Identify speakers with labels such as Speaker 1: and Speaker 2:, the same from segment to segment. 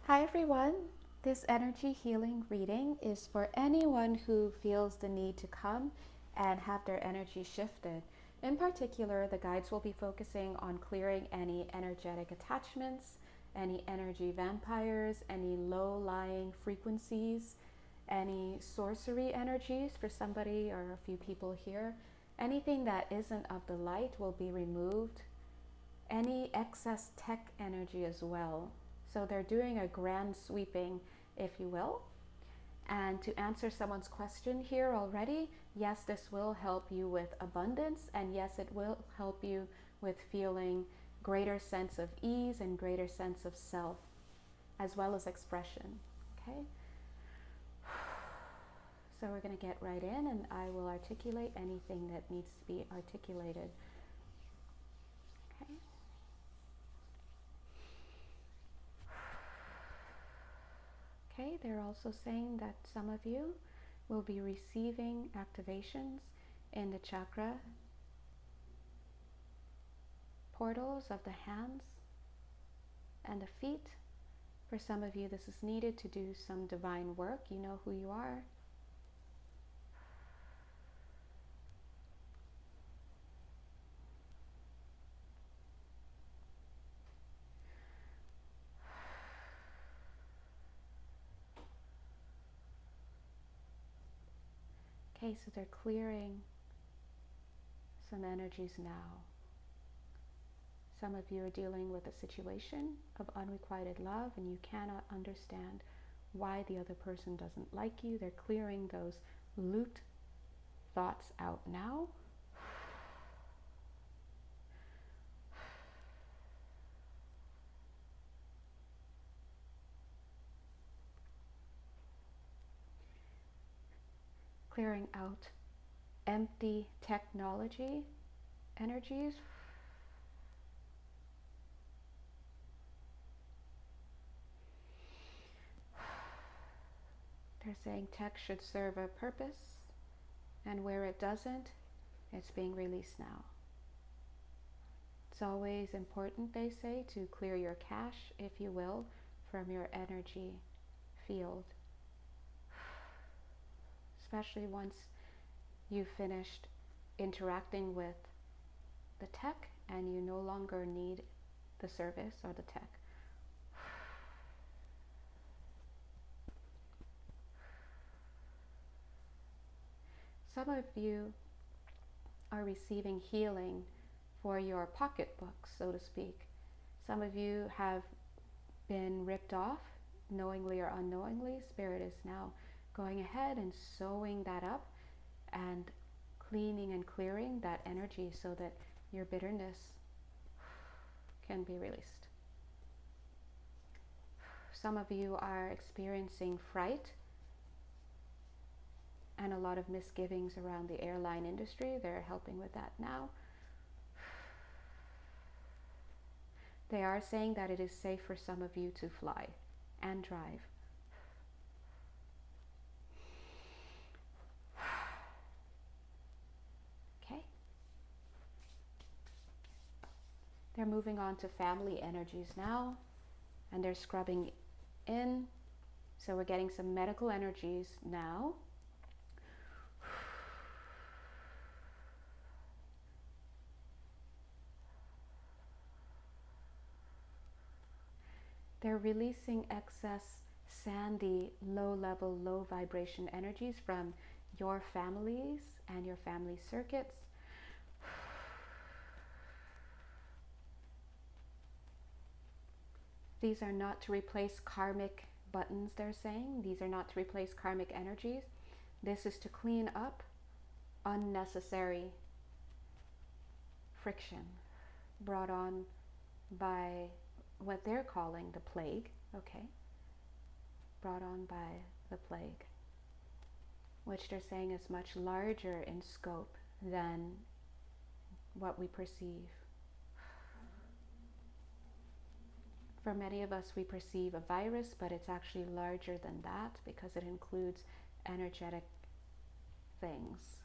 Speaker 1: Hi everyone. This energy healing reading is for anyone who feels the need to come and have their energy shifted. In particular, the guides will be focusing on clearing any energetic attachments, any energy vampires, any low lying frequencies, any sorcery energies for somebody or a few people here. Anything that isn't of the light will be removed, any excess tech energy as well. So they're doing a grand sweeping, if you will. And to answer someone's question here already, yes, this will help you with abundance, and yes, it will help you with feeling greater sense of ease and greater sense of self, as well as expression. Okay? So we're going to get right in, and I will articulate anything that needs to be articulated. Okay? Okay, they're also saying that some of you will be receiving activations in the chakra portals of the hands and the feet. For some of you, this is needed to do some divine work. You know who you are. Okay, so they're clearing some energies now. Some of you are dealing with a situation of unrequited love and you cannot understand why the other person doesn't like you. They're clearing those looped thoughts out now. Clearing out empty technology energies. They're saying tech should serve a purpose, and where it doesn't, it's being released now. It's always important, they say, to clear your cache, if you will, from your energy field. Especially once you've finished interacting with the tech and you no longer need the service or the tech. Some of you are receiving healing for your pocketbook, so to speak. Some of you have been ripped off, knowingly or unknowingly. Spirit is now going ahead and sewing that up and cleaning and clearing that energy so that your bitterness can be released. Some of you are experiencing fright and a lot of misgivings around the airline industry. They're helping with that now. They are saying that it is safe for some of you to fly and drive. Okay. They're moving on to family energies now, and they're scrubbing in. So we're getting some medical energies now. They're releasing excess sandy, low level, low vibration energies from your families and your family circuits. These are not to replace karmic buttons, they're saying. These are not to replace karmic energies. This is to clean up unnecessary friction brought on by what they're calling the plague, okay? Brought on by the plague, which they're saying is much larger in scope than what we perceive. For many of us, we perceive a virus, but it's actually larger than that because it includes energetic things,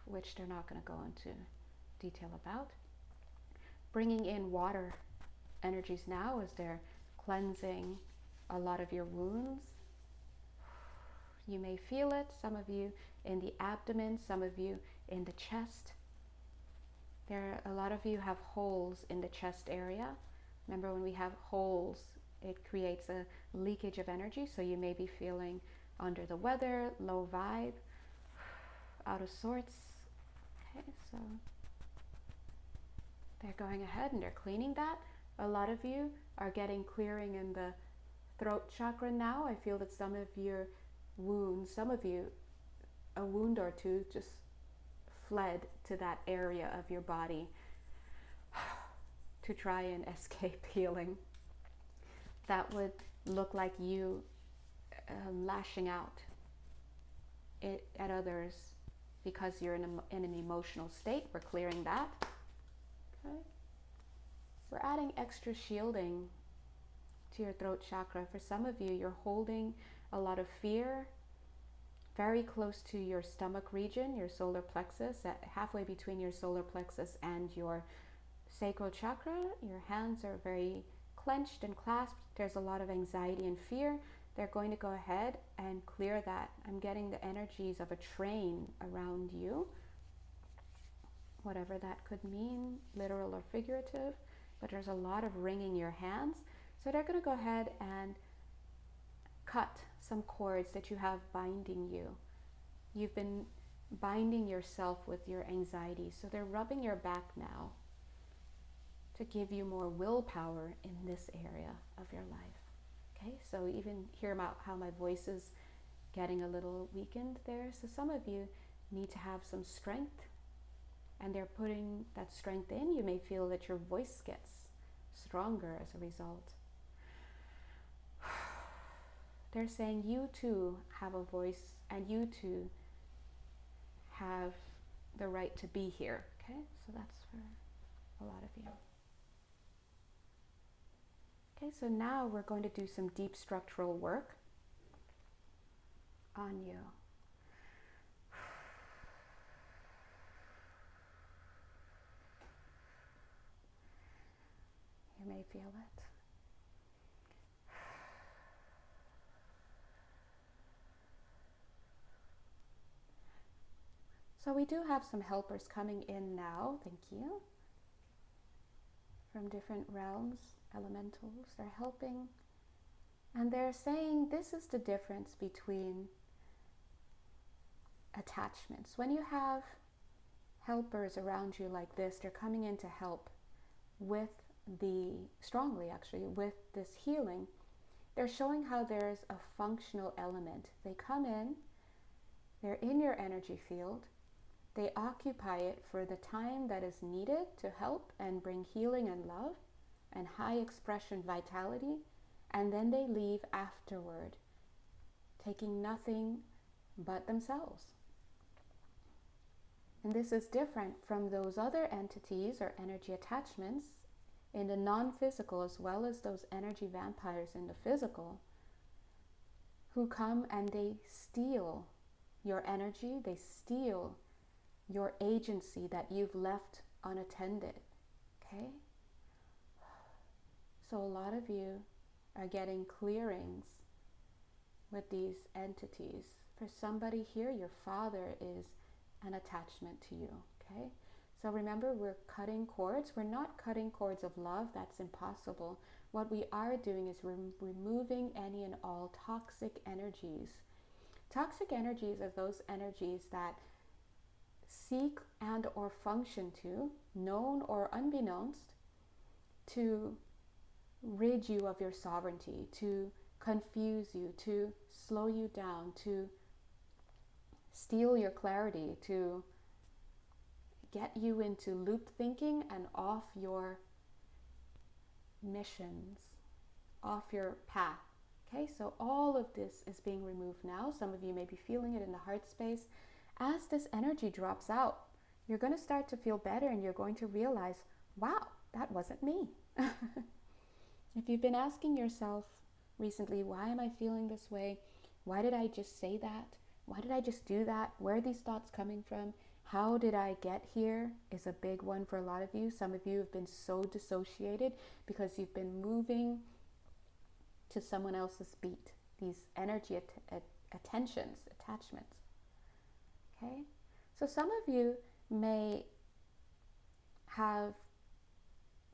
Speaker 1: which they're not going to go into detail about. Bringing in water energies now as they're cleansing a lot of your wounds. You may feel it, some of you in the abdomen, some of you in the chest. A lot of you have holes in the chest area. Remember, when we have holes, it creates a leakage of energy, so you may be feeling under the weather, low vibe, out of sorts. Okay, so they're going ahead and they're cleaning that. A lot of you are getting clearing in the throat chakra now. I feel that some of your wounds, some of you, a wound or two just fled to that area of your body to try and escape healing. That would look like you lashing out at others because you're in an emotional state. We're clearing that. Okay. We're adding extra shielding to your throat chakra. For some of you, you're holding a lot of fear very close to your stomach region, your solar plexus, halfway between your solar plexus and your sacral chakra. Your hands are very clenched and clasped. There's a lot of anxiety and fear. They're going to go ahead and clear that. I'm getting the energies of a train around you, whatever that could mean, literal or figurative, but there's a lot of wringing your hands. So they're going to go ahead and cut some cords that you have binding you. You've been binding yourself with your anxiety, so they're rubbing your back now to give you more willpower in this area of your life. Okay, so even hear about how my voice is getting a little weakened there. So some of you need to have some strength, and they're putting that strength in. You may feel that your voice gets stronger as a result. They're saying you too have a voice, and you too have the right to be here. Okay, so that's for a lot of you. Okay, so now we're going to do some deep structural work on you. You may feel it. So we do have some helpers coming in now, thank you, from different realms, elementals. They're helping, and they're saying this is the difference between attachments. When you have helpers around you like this, they're coming in to help with strongly actually, with this healing. They're showing how there's a functional element. They come in, they're in your energy field, they occupy it for the time that is needed to help and bring healing and love and high expression vitality, and then they leave afterward, taking nothing but themselves. And this is different from those other entities or energy attachments in the non-physical, as well as those energy vampires in the physical, who come and they steal your energy, they steal your agency that you've left unattended. Okay? So a lot of you are getting clearings with these entities. For somebody here, your father is an attachment to you. Okay? So remember, we're cutting cords. We're not cutting cords of love. That's impossible. What we are doing is removing any and all toxic energies. Toxic energies are those energies that seek and or function to, known or unbeknownst, to rid you of your sovereignty, to confuse you, to slow you down, to steal your clarity, to get you into loop thinking and off your missions, off your path. Okay, so all of this is being removed now. Some of you may be feeling it in the heart space. As this energy drops out, you're going to start to feel better, and you're going to realize, wow, that wasn't me. If you've been asking yourself recently, why am I feeling this way? Why did I just say that? Why did I just do that? Where are these thoughts coming from? How did I get here? Is a big one for a lot of you. Some of you have been so dissociated because you've been moving to someone else's beat, these energy attentions, attachments. Okay? So some of you may have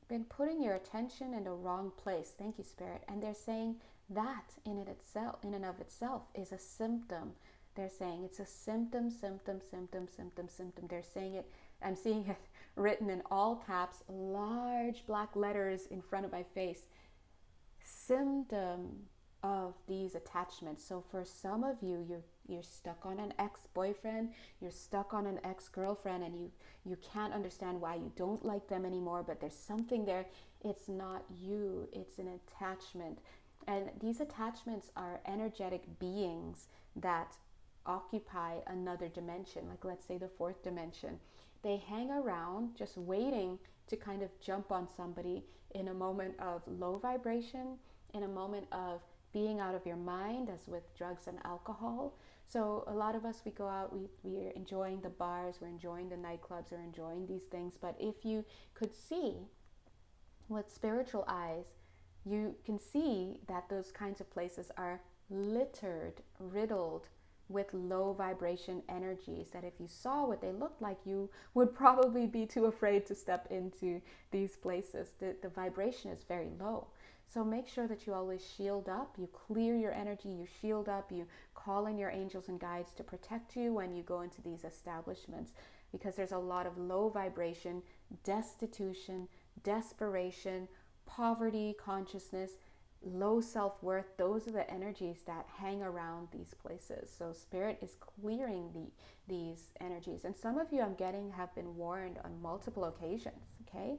Speaker 1: been putting your attention in the wrong place. Thank you, Spirit. And they're saying that in and of itself is a symptom. They're saying it's a symptom, symptom, symptom, symptom, symptom. They're saying it, I'm seeing it written in all caps, large black letters in front of my face. Symptom of these attachments. So for some of you, you're stuck on an ex-boyfriend, you're stuck on an ex-girlfriend, and you can't understand why you don't like them anymore, but there's something there. It's not you, it's an attachment. And these attachments are energetic beings that occupy another dimension, like let's say the fourth dimension. They hang around just waiting to kind of jump on somebody in a moment of low vibration, in a moment of being out of your mind, as with drugs and alcohol. So a lot of us, we go out, we're enjoying the bars, we're enjoying the nightclubs, we're enjoying these things. But if you could see with spiritual eyes, you can see that those kinds of places are littered, riddled with low vibration energies, that if you saw what they looked like, you would probably be too afraid to step into these places. The vibration is very low. So make sure that you always shield up, you clear your energy, you shield up, you call in your angels and guides to protect you when you go into these establishments, because there's a lot of low vibration, destitution, desperation, poverty consciousness, low self-worth. Those are the energies that hang around these places. So Spirit is clearing these energies. And some of you, I'm getting, have been warned on multiple occasions, okay?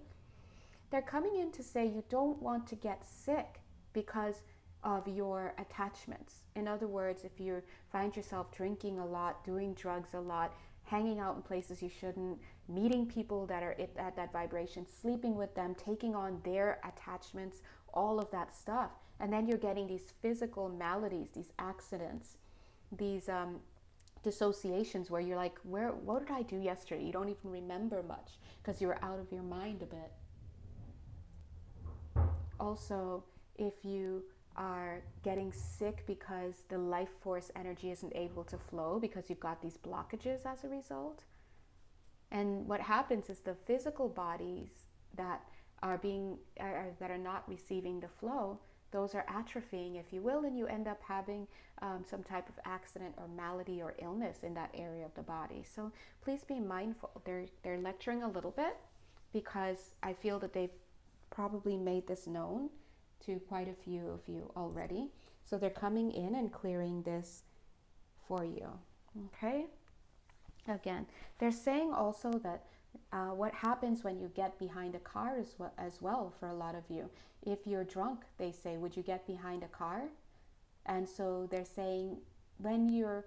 Speaker 1: They're coming in to say you don't want to get sick because of your attachments. In other words, if you find yourself drinking a lot, doing drugs a lot, hanging out in places you shouldn't, meeting people that are at that vibration, sleeping with them, taking on their attachments, all of that stuff. And then you're getting these physical maladies, these accidents, these dissociations where you're like, what did I do yesterday? You don't even remember much because you were out of your mind a bit. Also, if you are getting sick because the life force energy isn't able to flow because you've got these blockages as a result. And what happens is the physical bodies that are not receiving the flow, those are atrophying, if you will, and you end up having some type of accident or malady or illness in that area of the body. So please be mindful. They're lecturing a little bit because I feel that they've probably made this known to quite a few of you already. So they're coming in and clearing this for you. Okay? Again, they're saying also that what happens when you get behind a car as well for a lot of you. If you're drunk, they say, would you get behind a car? And so they're saying when you're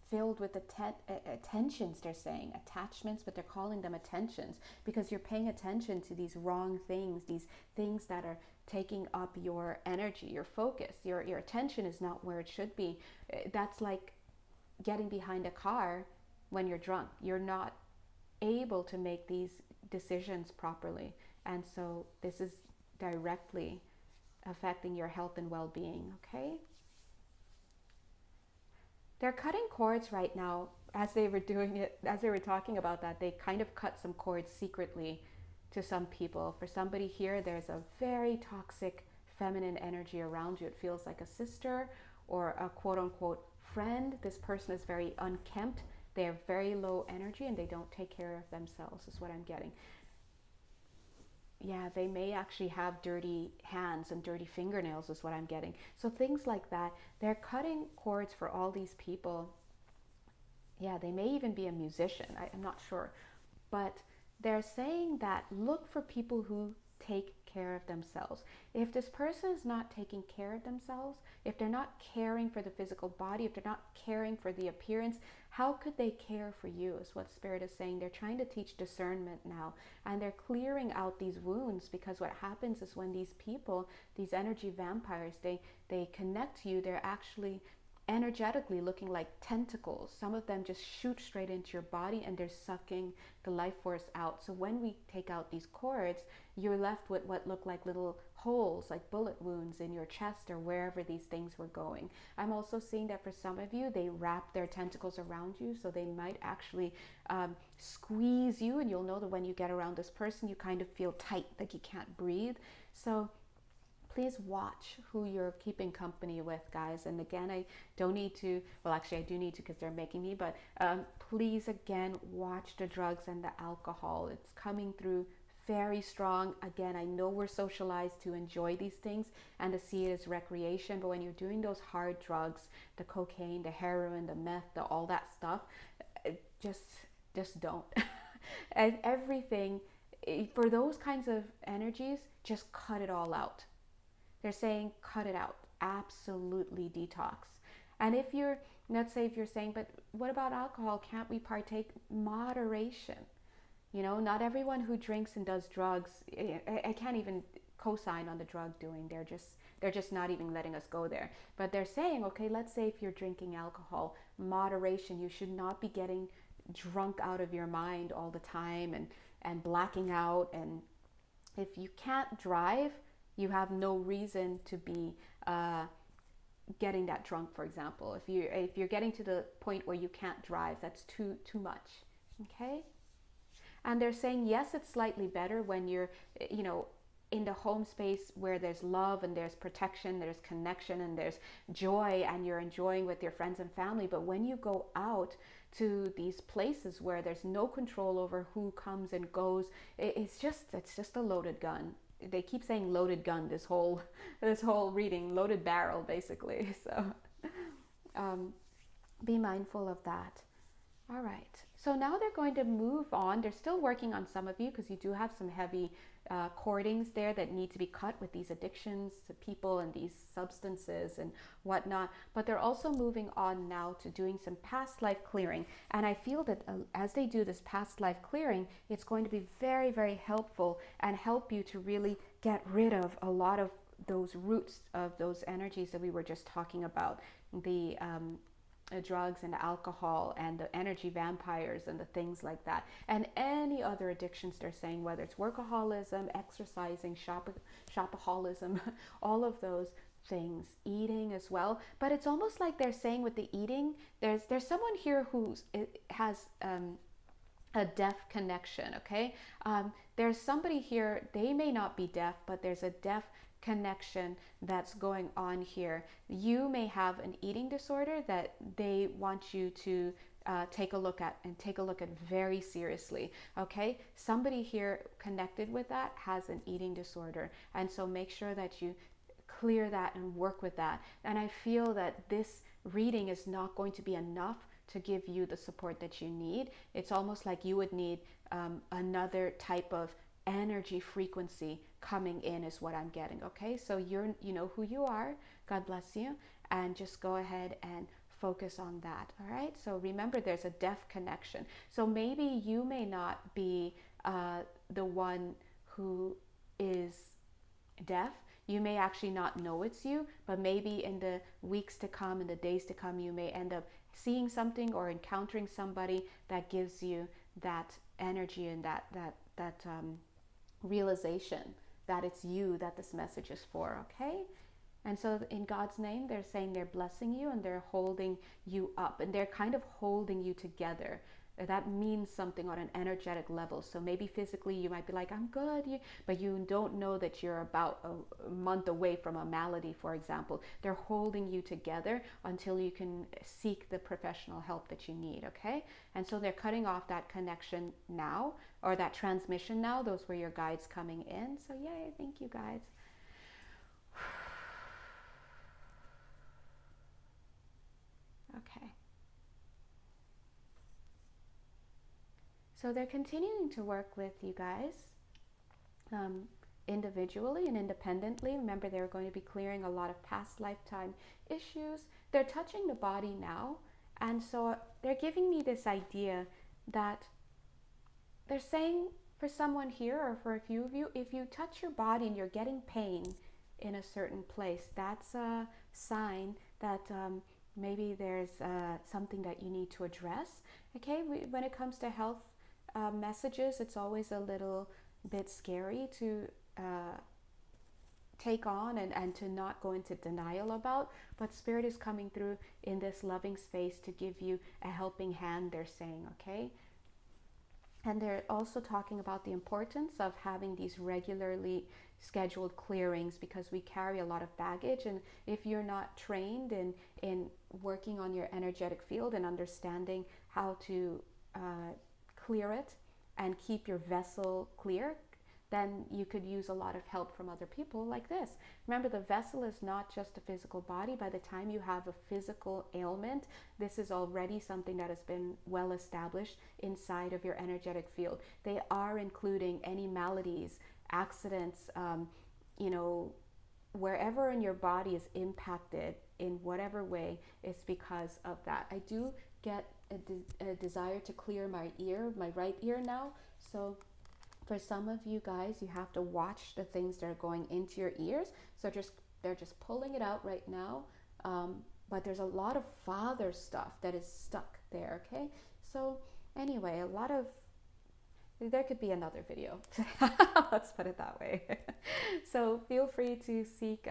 Speaker 1: filled with attentions, they're saying attachments, but they're calling them attentions because you're paying attention to these wrong things, these things that are taking up your energy, your focus, your attention is not where it should be. That's like getting behind a car when you're drunk. You're not able to make these decisions properly, and so this is directly affecting your health and well-being. Okay, they're cutting cords right now. As they were doing it, as they were talking about that, they kind of cut some cords secretly to some people. For somebody here, there's a very toxic feminine energy around you. It feels like a sister or a quote-unquote friend. This person is very unkempt. They have very low energy and they don't take care of themselves, is what I'm getting. Yeah, they may actually have dirty hands and dirty fingernails, is what I'm getting. So things like that. They're cutting cords for all these people. Yeah, they may even be a musician. I'm not sure. But they're saying that look for people who take care of themselves. If this person is not taking care of themselves, if they're not caring for the physical body, if they're not caring for the appearance, how could they care for you, is what Spirit is saying. They're trying to teach discernment now, and they're clearing out these wounds, because what happens is when these people, these energy vampires, they connect to you, they're actually energetically looking like tentacles. Some of them just shoot straight into your body and they're sucking the life force out. So when we take out these cords, you're left with what look like little holes, like bullet wounds in your chest or wherever these things were going. I'm also seeing that for some of you, they wrap their tentacles around you, so they might actually squeeze you, and you'll know that when you get around this person, you kind of feel tight, like you can't breathe. So please watch who you're keeping company with, guys. And again, I don't need to, well, actually, I do need to because they're making me, but please, again, watch the drugs and the alcohol. It's coming through very strong. Again, I know we're socialized to enjoy these things and to see it as recreation, but when you're doing those hard drugs, the cocaine, the heroin, the meth, all that stuff, just don't. And everything, for those kinds of energies, just cut it all out. They're saying cut it out, absolutely detox. And if you're, let's say if you're saying, but what about alcohol? Can't we partake? Moderation. You know, not everyone who drinks and does drugs, I can't even co-sign on the drug doing. They're just not even letting us go there. But they're saying, okay, let's say if you're drinking alcohol, moderation. You should not be getting drunk out of your mind all the time and blacking out. And if you can't drive, you have no reason to be getting that drunk, for example. If you're getting to the point where you can't drive, that's too much. Okay? And they're saying, yes, it's slightly better when you're, in the home space where there's love and there's protection, there's connection and there's joy, and you're enjoying with your friends and family. But when you go out to these places where there's no control over who comes and goes, it's just a loaded gun. They keep saying loaded gun this whole reading, loaded barrel basically. So be mindful of that. All right. So now they're going to move on. They're still working on some of you because you do have some heavy cordings there that need to be cut with these addictions to people and these substances and whatnot. But they're also moving on now to doing some past life clearing. And I feel that as they do this past life clearing, it's going to be very, very helpful and help you to really get rid of a lot of those roots of those energies that we were just talking about. The drugs and alcohol and the energy vampires and the things like that, and any other addictions they're saying, whether it's workaholism, exercising, shopaholism, all of those things, eating as well. But it's almost like they're saying with the eating, there's someone here who has a deaf connection. Okay, there's somebody here, they may not be deaf, but there's a deaf connection that's going on here. You may have an eating disorder that they want you to take a look at very seriously. Okay, somebody here connected with that has an eating disorder, and so make sure that you clear that and work with that. And I feel that this reading is not going to be enough to give you the support that you need. It's almost like you would need another type of energy frequency coming in is what I'm getting. Okay, so you know who you are. God bless you, and just go ahead and focus on that. All right, so remember there's a deaf connection, so maybe you may not be the one who is deaf. You may actually not know it's you, but maybe in the weeks to come, in the days to come, you may end up seeing something or encountering somebody that gives you that energy and that realization that it's you that this message is for. Okay, and so in God's name, they're saying they're blessing you and they're holding you up, and they're kind of holding you together. That means something on an energetic level. So maybe physically you might be like, I'm good, but you don't know that you're about a month away from a malady, for example. They're holding you together until you can seek the professional help that you need. Okay, and so they're cutting off that connection now, or that transmission now. Those were your guides coming in. So yay, thank you, guides. Okay. So they're continuing to work with you guys individually and independently. Remember, they're going to be clearing a lot of past lifetime issues. They're touching the body now. And so they're giving me this idea that they're saying for someone here, or for a few of you, if you touch your body and you're getting pain in a certain place, that's a sign that maybe there's something that you need to address. Okay, when it comes to health messages, it's always a little bit scary to take on and to not go into denial about, but spirit is coming through in this loving space to give you a helping hand, they're saying. Okay, and they're also talking about the importance of having these regularly scheduled clearings, because we carry a lot of baggage, and if you're not trained in working on your energetic field and understanding how to clear it and keep your vessel clear, then you could use a lot of help from other people like this. Remember, the vessel is not just a physical body. By the time you have a physical ailment, this is already something that has been well established inside of your energetic field. They are including any maladies, accidents, wherever in your body is impacted in whatever way, it's because of that. I do get a desire to clear my right ear now. So for some of you guys, you have to watch the things that are going into your ears. So they're just pulling it out right now. But there's a lot of father stuff that is stuck there. Okay. So anyway, there could be another video. Let's put it that way. So feel free to seek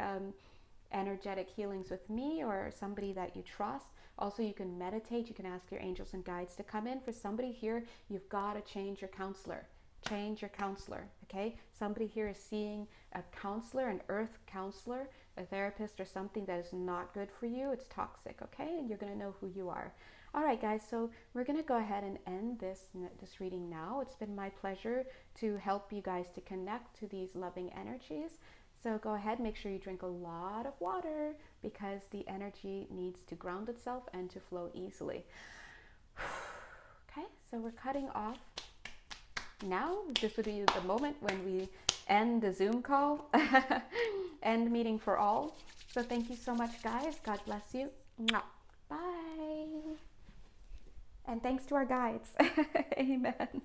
Speaker 1: energetic healings with me or somebody that you trust. Also, you can meditate. You can ask your angels and guides to come in. For somebody here, you've got to change your counselor. Change your counselor. Okay, somebody here is seeing a counselor, an earth counselor, a therapist, or something that is not good for you. It's toxic. Okay, and you're going to know who you are. All right, guys, so we're going to go ahead and end this reading now. It's been my pleasure to help you guys to connect to these loving energies. So go ahead, make sure you drink a lot of water, because the energy needs to ground itself and to flow easily. Okay, so we're cutting off now. This would be the moment when we end the Zoom call. End meeting for all. So thank you so much, guys. God bless you. Bye. And thanks to our guides. Amen.